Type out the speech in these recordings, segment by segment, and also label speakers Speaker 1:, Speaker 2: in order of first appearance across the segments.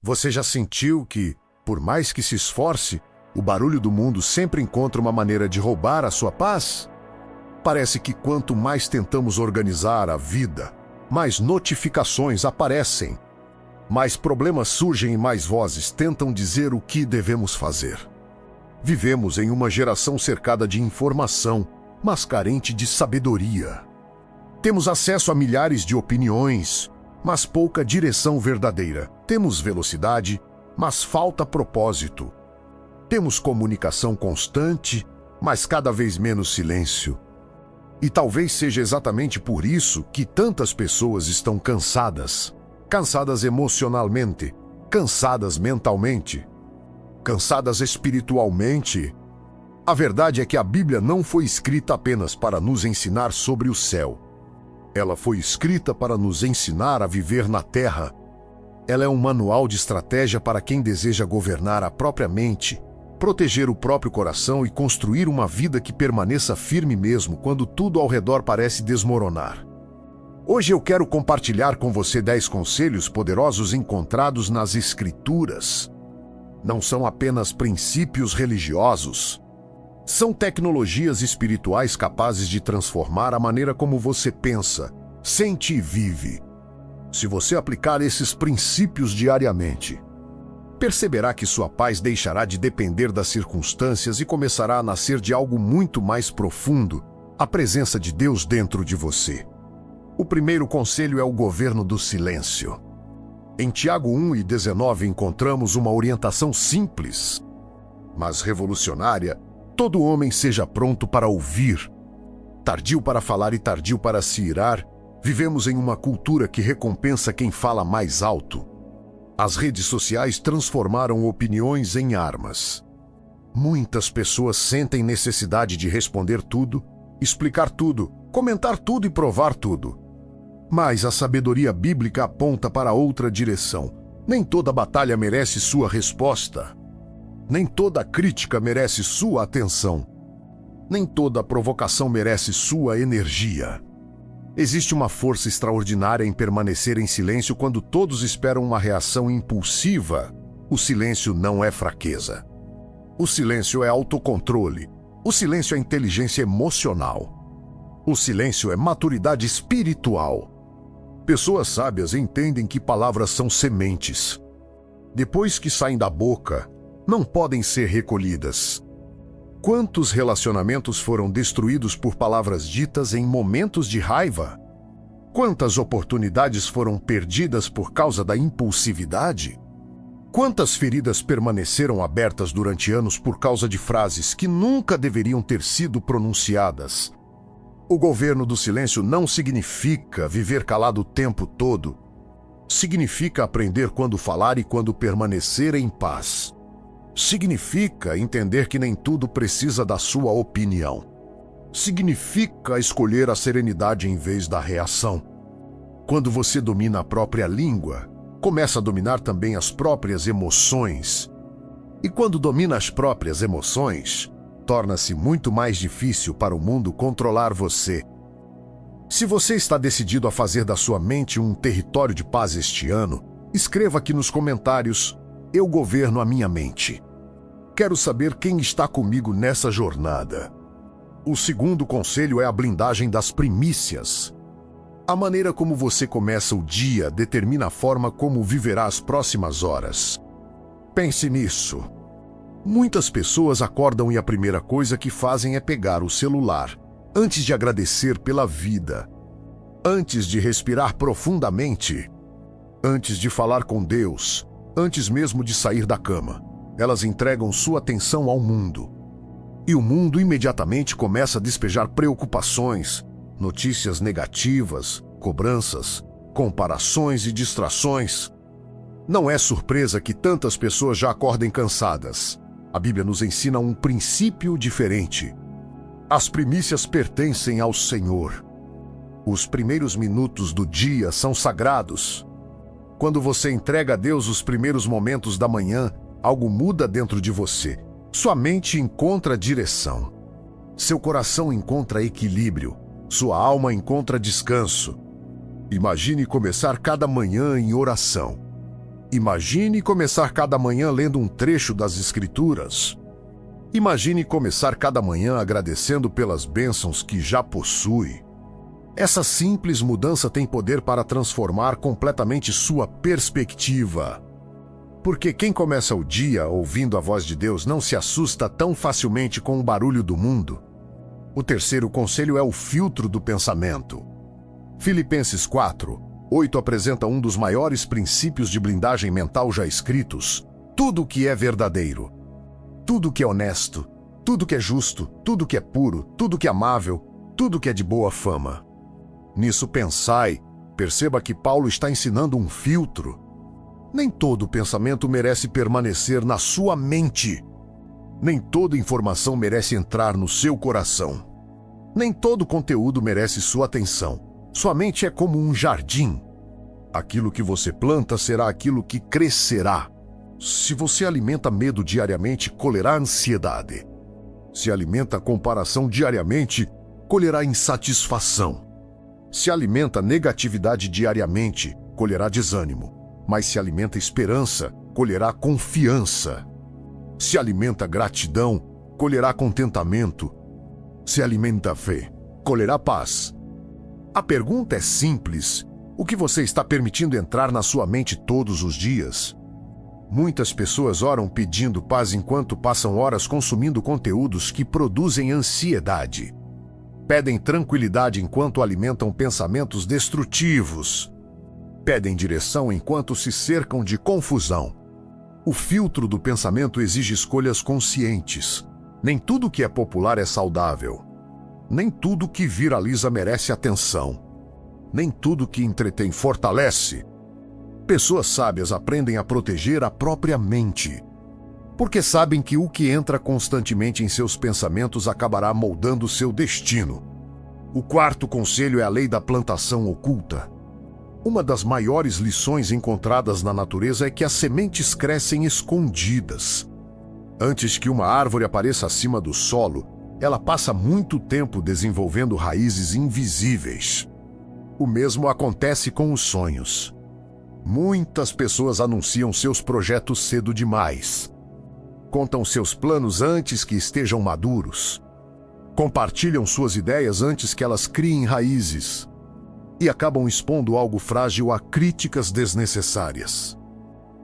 Speaker 1: Você já sentiu que, por mais que se esforce, o barulho do mundo sempre encontra uma maneira de roubar a sua paz? Parece que quanto mais tentamos organizar a vida, mais notificações aparecem, mais problemas surgem e mais vozes tentam dizer o que devemos fazer. Vivemos em uma geração cercada de informação, mas carente de sabedoria. Temos acesso a milhares de opiniões, mas pouca direção verdadeira. Temos velocidade, mas falta propósito. Temos comunicação constante, mas cada vez menos silêncio. E talvez seja exatamente por isso que tantas pessoas estão cansadas. Cansadas emocionalmente, cansadas mentalmente, cansadas espiritualmente. A verdade é que a Bíblia não foi escrita apenas para nos ensinar sobre o céu. Ela foi escrita para nos ensinar a viver na terra. Ela é um manual de estratégia para quem deseja governar a própria mente, proteger o próprio coração e construir uma vida que permaneça firme mesmo quando tudo ao redor parece desmoronar. Hoje eu quero compartilhar com você 10 conselhos poderosos encontrados nas Escrituras. Não são apenas princípios religiosos. São tecnologias espirituais capazes de transformar a maneira como você pensa, sente e vive. Se você aplicar esses princípios diariamente, perceberá que sua paz deixará de depender das circunstâncias e começará a nascer de algo muito mais profundo, a presença de Deus dentro de você. O primeiro conselho é o governo do silêncio. Em Tiago 1:19 encontramos uma orientação simples, mas revolucionária. Todo homem seja pronto para ouvir, tardio para falar e tardio para se irar. Vivemos em uma cultura que recompensa quem fala mais alto. As redes sociais transformaram opiniões em armas. Muitas pessoas sentem necessidade de responder tudo, explicar tudo, comentar tudo e provar tudo. Mas a sabedoria bíblica aponta para outra direção. Nem toda batalha merece sua resposta. Nem toda crítica merece sua atenção. Nem toda provocação merece sua energia. Existe uma força extraordinária em permanecer em silêncio quando todos esperam uma reação impulsiva. O silêncio não é fraqueza. O silêncio é autocontrole. O silêncio é inteligência emocional. O silêncio é maturidade espiritual. Pessoas sábias entendem que palavras são sementes. Depois que saem da boca, não podem ser recolhidas. Quantos relacionamentos foram destruídos por palavras ditas em momentos de raiva? Quantas oportunidades foram perdidas por causa da impulsividade? Quantas feridas permaneceram abertas durante anos por causa de frases que nunca deveriam ter sido pronunciadas? O governo do silêncio não significa viver calado o tempo todo. Significa aprender quando falar e quando permanecer em paz. Significa entender que nem tudo precisa da sua opinião. Significa escolher a serenidade em vez da reação. Quando você domina a própria língua, começa a dominar também as próprias emoções. E quando domina as próprias emoções, torna-se muito mais difícil para o mundo controlar você. Se você está decidido a fazer da sua mente um território de paz este ano, escreva aqui nos comentários: eu governo a minha mente. Quero saber quem está comigo nessa jornada. O segundo conselho é a blindagem das primícias. A maneira como você começa o dia determina a forma como viverá as próximas horas. Pense nisso. Muitas pessoas acordam e a primeira coisa que fazem é pegar o celular, antes de agradecer pela vida, antes de respirar profundamente, antes de falar com Deus, antes mesmo de sair da cama. Elas entregam sua atenção ao mundo. E o mundo imediatamente começa a despejar preocupações, notícias negativas, cobranças, comparações e distrações. Não é surpresa que tantas pessoas já acordem cansadas. A Bíblia nos ensina um princípio diferente. As primícias pertencem ao Senhor. Os primeiros minutos do dia são sagrados. Quando você entrega a Deus os primeiros momentos da manhã, algo muda dentro de você. Sua mente encontra direção. Seu coração encontra equilíbrio. Sua alma encontra descanso. Imagine começar cada manhã em oração. Imagine começar cada manhã lendo um trecho das Escrituras. Imagine começar cada manhã agradecendo pelas bênçãos que já possui. Essa simples mudança tem poder para transformar completamente sua perspectiva. Porque quem começa o dia ouvindo a voz de Deus não se assusta tão facilmente com o barulho do mundo. O terceiro conselho é o filtro do pensamento. Filipenses 4:8 apresenta um dos maiores princípios de blindagem mental já escritos. Tudo que é verdadeiro, tudo que é honesto, tudo que é justo, tudo que é puro, tudo que é amável, tudo que é de boa fama. Nisso pensai, perceba que Paulo está ensinando um filtro. Nem todo pensamento merece permanecer na sua mente. Nem toda informação merece entrar no seu coração. Nem todo conteúdo merece sua atenção. Sua mente é como um jardim. Aquilo que você planta será aquilo que crescerá. Se você alimenta medo diariamente, colherá ansiedade. Se alimenta comparação diariamente, colherá insatisfação. Se alimenta negatividade diariamente, colherá desânimo. Mas se alimenta esperança, colherá confiança. Se alimenta gratidão, colherá contentamento. Se alimenta fé, colherá paz. A pergunta é simples: o que você está permitindo entrar na sua mente todos os dias? Muitas pessoas oram pedindo paz enquanto passam horas consumindo conteúdos que produzem ansiedade. Pedem tranquilidade enquanto alimentam pensamentos destrutivos. Pedem direção enquanto se cercam de confusão. O filtro do pensamento exige escolhas conscientes. Nem tudo que é popular é saudável. Nem tudo que viraliza merece atenção. Nem tudo que entretém fortalece. Pessoas sábias aprendem a proteger a própria mente, porque sabem que o que entra constantemente em seus pensamentos acabará moldando seu destino. O quarto conselho é a lei da plantação oculta. Uma das maiores lições encontradas na natureza é que as sementes crescem escondidas. Antes que uma árvore apareça acima do solo, ela passa muito tempo desenvolvendo raízes invisíveis. O mesmo acontece com os sonhos. Muitas pessoas anunciam seus projetos cedo demais. Contam seus planos antes que estejam maduros. Compartilham suas ideias antes que elas criem raízes. E acabam expondo algo frágil a críticas desnecessárias.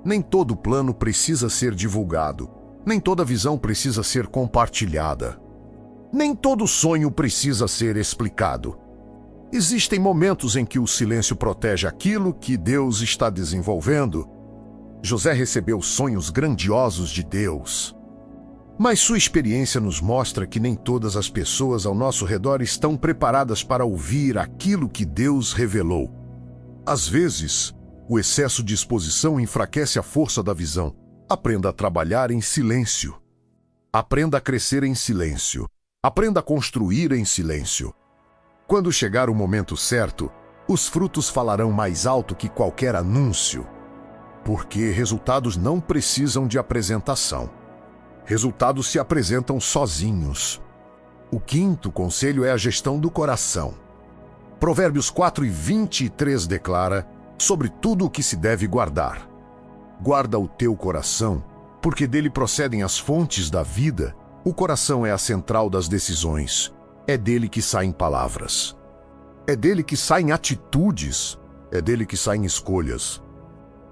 Speaker 1: Nem todo plano precisa ser divulgado. Nem toda visão precisa ser compartilhada. Nem todo sonho precisa ser explicado. Existem momentos em que o silêncio protege aquilo que Deus está desenvolvendo. José recebeu sonhos grandiosos de Deus. Mas sua experiência nos mostra que nem todas as pessoas ao nosso redor estão preparadas para ouvir aquilo que Deus revelou. Às vezes, o excesso de exposição enfraquece a força da visão. Aprenda a trabalhar em silêncio. Aprenda a crescer em silêncio. Aprenda a construir em silêncio. Quando chegar o momento certo, os frutos falarão mais alto que qualquer anúncio. Porque resultados não precisam de apresentação. Resultados se apresentam sozinhos. O quinto conselho é a gestão do coração. Provérbios 4:23 declara sobre tudo o que se deve guardar. Guarda o teu coração, porque dele procedem as fontes da vida. O coração é a central das decisões. É dele que saem palavras. É dele que saem atitudes. É dele que saem escolhas.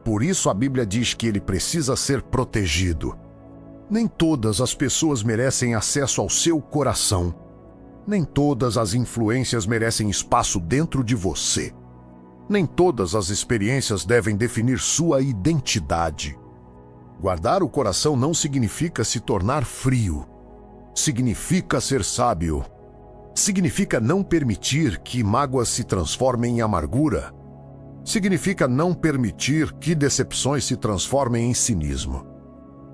Speaker 1: Por isso a Bíblia diz que ele precisa ser protegido. Nem todas as pessoas merecem acesso ao seu coração. Nem todas as influências merecem espaço dentro de você. Nem todas as experiências devem definir sua identidade. Guardar o coração não significa se tornar frio. Significa ser sábio. Significa não permitir que mágoas se transformem em amargura. Significa não permitir que decepções se transformem em cinismo.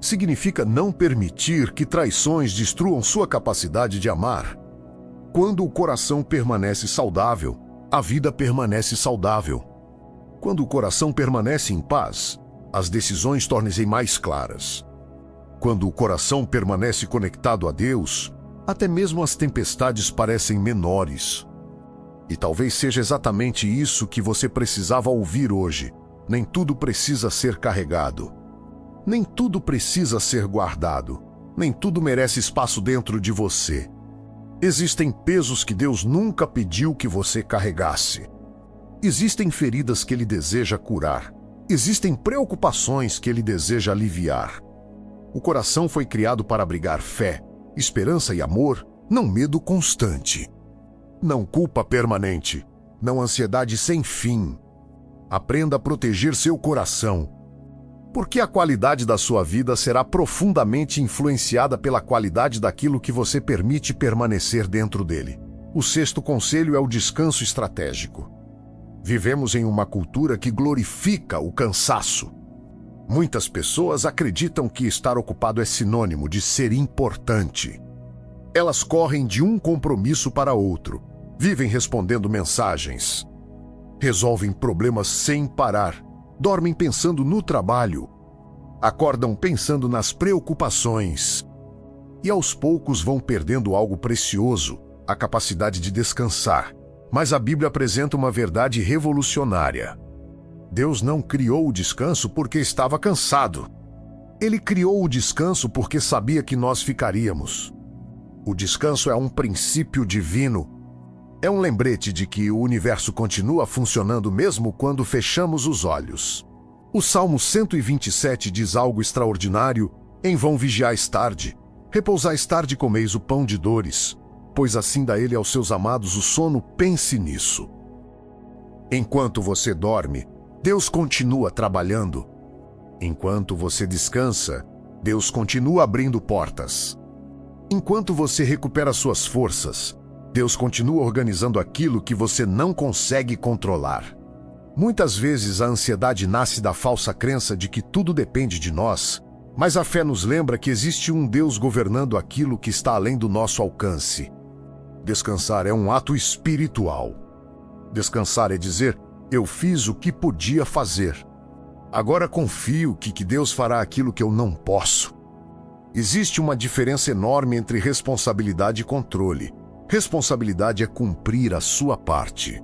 Speaker 1: Significa não permitir que traições destruam sua capacidade de amar. Quando o coração permanece saudável, a vida permanece saudável. Quando o coração permanece em paz, as decisões tornam-se mais claras. Quando o coração permanece conectado a Deus, até mesmo as tempestades parecem menores. E talvez seja exatamente isso que você precisava ouvir hoje. Nem tudo precisa ser carregado. Nem tudo precisa ser guardado. Nem tudo merece espaço dentro de você. Existem pesos que Deus nunca pediu que você carregasse. Existem feridas que Ele deseja curar. Existem preocupações que Ele deseja aliviar. O coração foi criado para abrigar fé, esperança e amor, não medo constante. Não culpa permanente, não ansiedade sem fim. Aprenda a proteger seu coração, porque a qualidade da sua vida será profundamente influenciada pela qualidade daquilo que você permite permanecer dentro dele. O sexto conselho é o descanso estratégico. Vivemos em uma cultura que glorifica o cansaço. Muitas pessoas acreditam que estar ocupado é sinônimo de ser importante. Elas correm de um compromisso para outro, vivem respondendo mensagens, resolvem problemas sem parar, dormem pensando no trabalho, acordam pensando nas preocupações e aos poucos vão perdendo algo precioso, a capacidade de descansar. Mas a Bíblia apresenta uma verdade revolucionária. Deus não criou o descanso porque estava cansado. Ele criou o descanso porque sabia que nós ficaríamos. O descanso é um princípio divino. É um lembrete de que o universo continua funcionando mesmo quando fechamos os olhos. O Salmo 127 diz algo extraordinário: em vão vigiais tarde, repousais tarde e comeis o pão de dores, pois assim dá ele aos seus amados o sono. Pense nisso. Enquanto você dorme, Deus continua trabalhando. Enquanto você descansa, Deus continua abrindo portas. Enquanto você recupera suas forças, Deus continua organizando aquilo que você não consegue controlar. Muitas vezes a ansiedade nasce da falsa crença de que tudo depende de nós, mas a fé nos lembra que existe um Deus governando aquilo que está além do nosso alcance. Descansar é um ato espiritual. Descansar é dizer: eu fiz o que podia fazer. Agora confio que Deus fará aquilo que eu não posso. Existe uma diferença enorme entre responsabilidade e controle. Responsabilidade é cumprir a sua parte.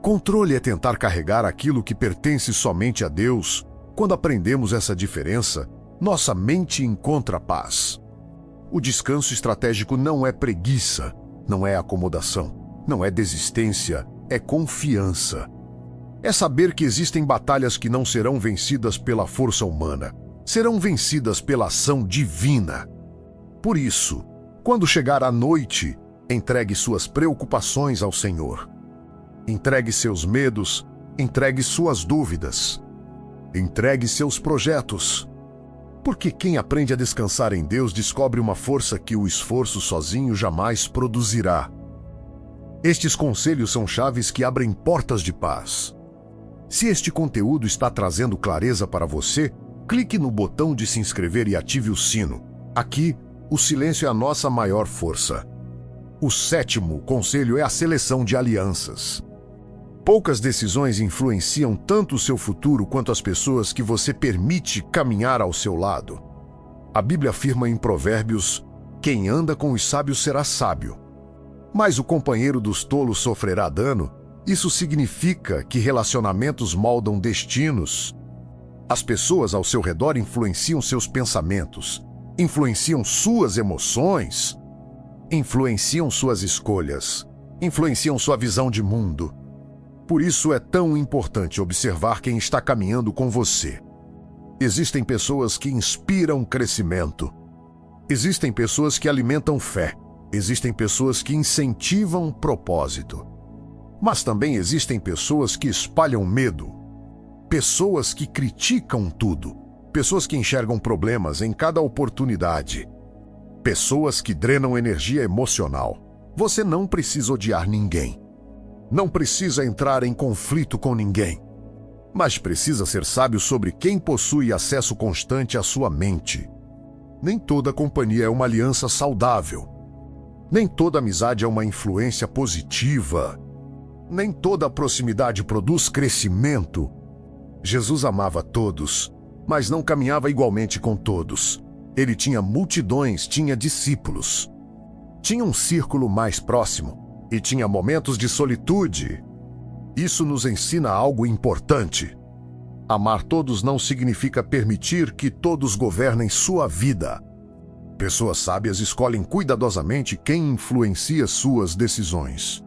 Speaker 1: Controle é tentar carregar aquilo que pertence somente a Deus. Quando aprendemos essa diferença, nossa mente encontra paz. O descanso estratégico não é preguiça, não é acomodação, não é desistência, é confiança. É saber que existem batalhas que não serão vencidas pela força humana, serão vencidas pela ação divina. Por isso, quando chegar a noite, entregue suas preocupações ao Senhor. Entregue seus medos, entregue suas dúvidas. Entregue seus projetos. Porque quem aprende a descansar em Deus descobre uma força que o esforço sozinho jamais produzirá. Estes conselhos são chaves que abrem portas de paz. Se este conteúdo está trazendo clareza para você, clique no botão de se inscrever e ative o sino. Aqui, o silêncio é a nossa maior força. O sétimo conselho é a seleção de alianças. Poucas decisões influenciam tanto o seu futuro quanto as pessoas que você permite caminhar ao seu lado. A Bíblia afirma em Provérbios: quem anda com os sábios será sábio, mas o companheiro dos tolos sofrerá dano. Isso significa que relacionamentos moldam destinos. As pessoas ao seu redor influenciam seus pensamentos, influenciam suas emoções, influenciam suas escolhas, influenciam sua visão de mundo. Por isso é tão importante observar quem está caminhando com você. Existem pessoas que inspiram crescimento. Existem pessoas que alimentam fé. Existem pessoas que incentivam propósito. Mas também existem pessoas que espalham medo. Pessoas que criticam tudo. Pessoas que enxergam problemas em cada oportunidade. Pessoas que drenam energia emocional. Você não precisa odiar ninguém. Não precisa entrar em conflito com ninguém. Mas precisa ser sábio sobre quem possui acesso constante à sua mente. Nem toda companhia é uma aliança saudável. Nem toda amizade é uma influência positiva. Nem toda proximidade produz crescimento. Jesus amava todos, mas não caminhava igualmente com todos. Ele tinha multidões, tinha discípulos. Tinha um círculo mais próximo e tinha momentos de solitude. Isso nos ensina algo importante. Amar todos não significa permitir que todos governem sua vida. Pessoas sábias escolhem cuidadosamente quem influencia suas decisões,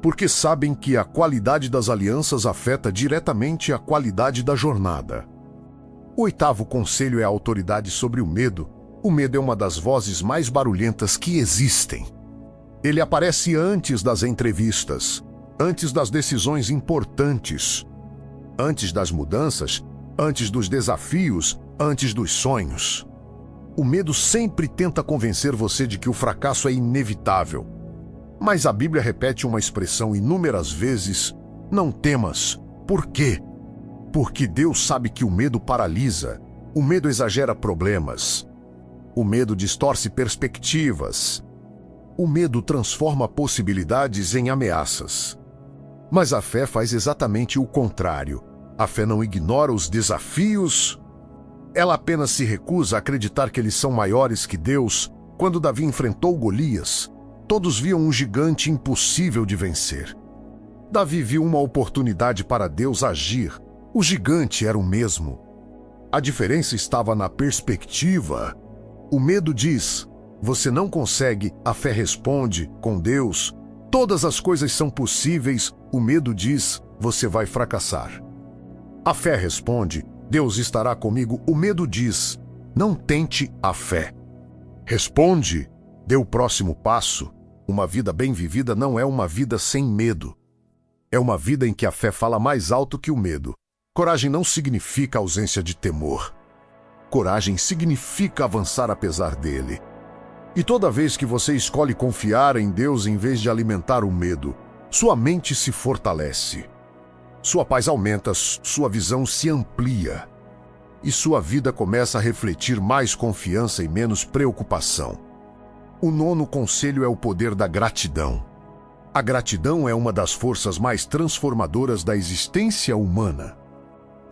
Speaker 1: porque sabem que a qualidade das alianças afeta diretamente a qualidade da jornada. O 8º conselho é a autoridade sobre o medo. O medo é uma das vozes mais barulhentas que existem. Ele aparece antes das entrevistas, antes das decisões importantes, antes das mudanças, antes dos desafios, antes dos sonhos. O medo sempre tenta convencer você de que o fracasso é inevitável. Mas a Bíblia repete uma expressão inúmeras vezes: não temas. Por quê? Porque Deus sabe que o medo paralisa, o medo exagera problemas, o medo distorce perspectivas, o medo transforma possibilidades em ameaças. Mas a fé faz exatamente o contrário. A fé não ignora os desafios, ela apenas se recusa a acreditar que eles são maiores que Deus. Quando Davi enfrentou Golias, todos viam um gigante impossível de vencer. Davi viu uma oportunidade para Deus agir. O gigante era o mesmo. A diferença estava na perspectiva. O medo diz: você não consegue. A fé responde: com Deus, todas as coisas são possíveis. O medo diz: você vai fracassar. A fé responde: Deus estará comigo. O medo diz: não tente a fé. Responde: dê o próximo passo. Uma vida bem vivida não é uma vida sem medo. É uma vida em que a fé fala mais alto que o medo. Coragem não significa ausência de temor. Coragem significa avançar apesar dele. E toda vez que você escolhe confiar em Deus em vez de alimentar o medo, sua mente se fortalece. Sua paz aumenta, sua visão se amplia. E sua vida começa a refletir mais confiança e menos preocupação. O 9º conselho é o poder da gratidão. A gratidão é uma das forças mais transformadoras da existência humana.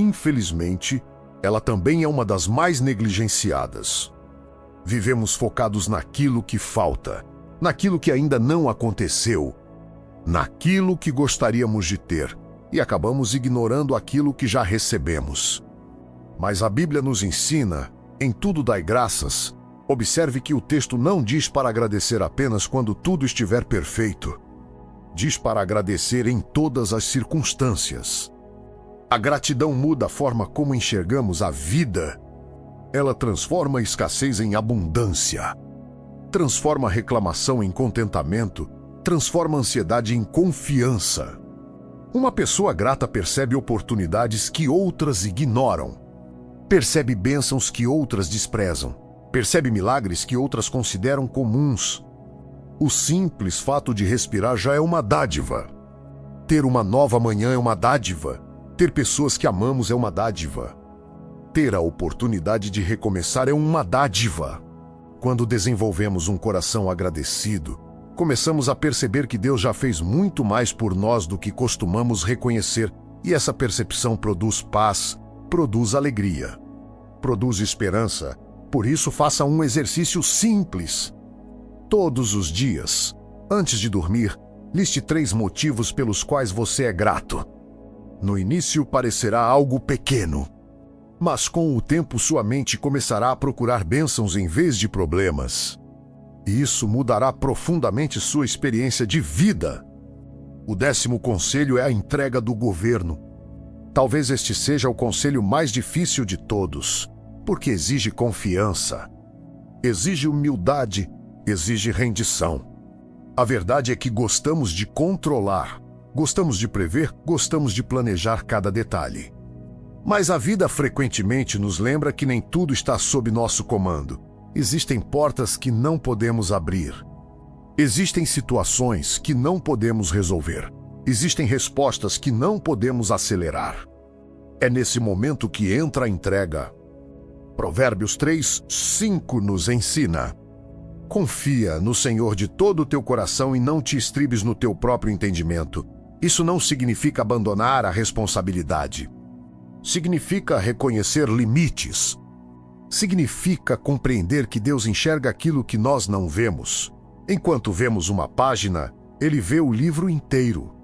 Speaker 1: Infelizmente, ela também é uma das mais negligenciadas. Vivemos focados naquilo que falta, naquilo que ainda não aconteceu, naquilo que gostaríamos de ter, e acabamos ignorando aquilo que já recebemos. Mas a Bíblia nos ensina: em tudo dai graças. Observe que o texto não diz para agradecer apenas quando tudo estiver perfeito. Diz para agradecer em todas as circunstâncias. A gratidão muda a forma como enxergamos a vida. Ela transforma a escassez em abundância. Transforma a reclamação em contentamento. Transforma a ansiedade em confiança. Uma pessoa grata percebe oportunidades que outras ignoram. Percebe bênçãos que outras desprezam. Percebe milagres que outras consideram comuns. O simples fato de respirar já é uma dádiva. Ter uma nova manhã é uma dádiva. Ter pessoas que amamos é uma dádiva. Ter a oportunidade de recomeçar é uma dádiva. Quando desenvolvemos um coração agradecido, começamos a perceber que Deus já fez muito mais por nós do que costumamos reconhecer, e essa percepção produz paz, produz alegria, produz esperança. Por isso, faça um exercício simples. Todos os dias, antes de dormir, liste 3 motivos pelos quais você é grato. No início parecerá algo pequeno, mas com o tempo sua mente começará a procurar bênçãos em vez de problemas. E isso mudará profundamente sua experiência de vida. O 10º conselho é a entrega do governo. Talvez este seja o conselho mais difícil de todos, porque exige confiança, exige humildade, exige rendição. A verdade é que gostamos de controlar, gostamos de prever, gostamos de planejar cada detalhe. Mas a vida frequentemente nos lembra que nem tudo está sob nosso comando. Existem portas que não podemos abrir. Existem situações que não podemos resolver. Existem respostas que não podemos acelerar. É nesse momento que entra a entrega. Provérbios 3:5 nos ensina: confia no Senhor de todo o teu coração e não te estribes no teu próprio entendimento. Isso não significa abandonar a responsabilidade. Significa reconhecer limites. Significa compreender que Deus enxerga aquilo que nós não vemos. Enquanto vemos uma página, Ele vê o livro inteiro.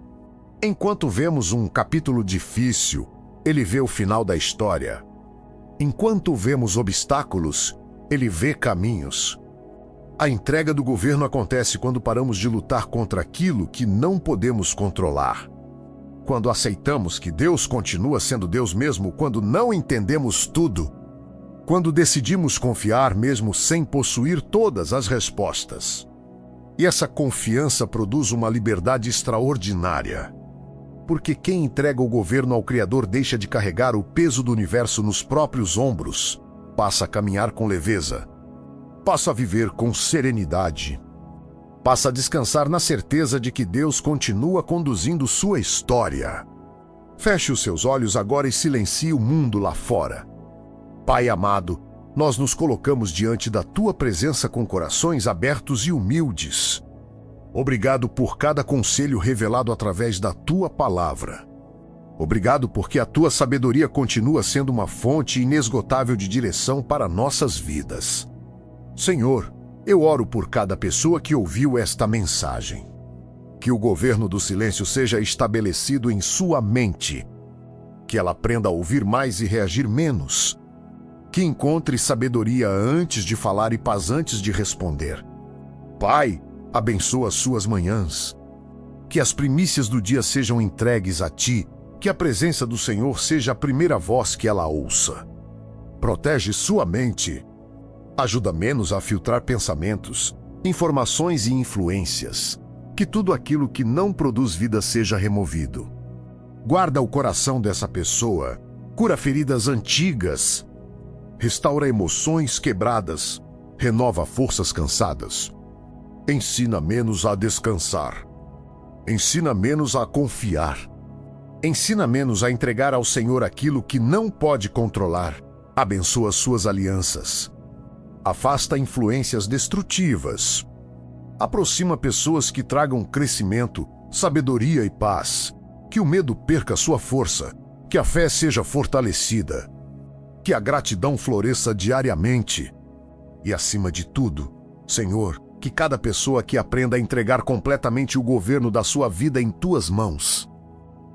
Speaker 1: Enquanto vemos um capítulo difícil, ele vê o final da história. Enquanto vemos obstáculos, ele vê caminhos. A entrega do governo acontece quando paramos de lutar contra aquilo que não podemos controlar. Quando aceitamos que Deus continua sendo Deus mesmo quando não entendemos tudo. Quando decidimos confiar mesmo sem possuir todas as respostas. E essa confiança produz uma liberdade extraordinária. Porque quem entrega o governo ao Criador deixa de carregar o peso do universo nos próprios ombros, passa a caminhar com leveza, passa a viver com serenidade, passa a descansar na certeza de que Deus continua conduzindo sua história. Feche os seus olhos agora e silencie o mundo lá fora. Pai amado, nós nos colocamos diante da Tua presença com corações abertos e humildes. Obrigado por cada conselho revelado através da Tua palavra. Obrigado porque a Tua sabedoria continua sendo uma fonte inesgotável de direção para nossas vidas. Senhor, eu oro por cada pessoa que ouviu esta mensagem. Que o governo do silêncio seja estabelecido em sua mente. Que ela aprenda a ouvir mais e reagir menos. Que encontre sabedoria antes de falar e paz antes de responder. Pai, abençoa suas manhãs. Que as primícias do dia sejam entregues a Ti. Que a presença do Senhor seja a primeira voz que ela ouça. Protege sua mente. Ajuda menos a filtrar pensamentos, informações e influências. Que tudo aquilo que não produz vida seja removido. Guarda o coração dessa pessoa. Cura feridas antigas. Restaura emoções quebradas. Renova forças cansadas. Ensina menos a descansar. Ensina menos a confiar. Ensina menos a entregar ao Senhor aquilo que não pode controlar. Abençoa suas alianças. Afasta influências destrutivas. Aproxima pessoas que tragam crescimento, sabedoria e paz. Que o medo perca sua força. Que a fé seja fortalecida. Que a gratidão floresça diariamente. E acima de tudo, Senhor, que cada pessoa que aprenda a entregar completamente o governo da sua vida em Tuas mãos.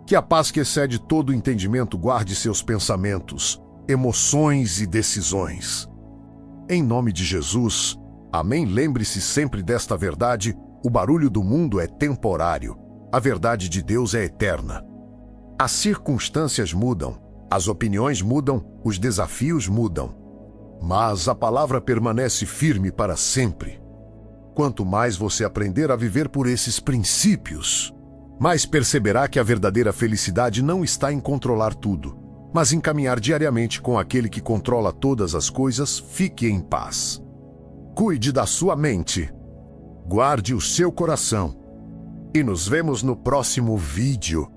Speaker 1: Que a paz que excede todo o entendimento guarde seus pensamentos, emoções e decisões. Em nome de Jesus, amém. Lembre-se sempre desta verdade: o barulho do mundo é temporário, a verdade de Deus é eterna. As circunstâncias mudam, as opiniões mudam, os desafios mudam. Mas a palavra permanece firme para sempre. Quanto mais você aprender a viver por esses princípios, mais perceberá que a verdadeira felicidade não está em controlar tudo, mas em caminhar diariamente com aquele que controla todas as coisas. Fique em paz. Cuide da sua mente. Guarde o seu coração. E nos vemos no próximo vídeo.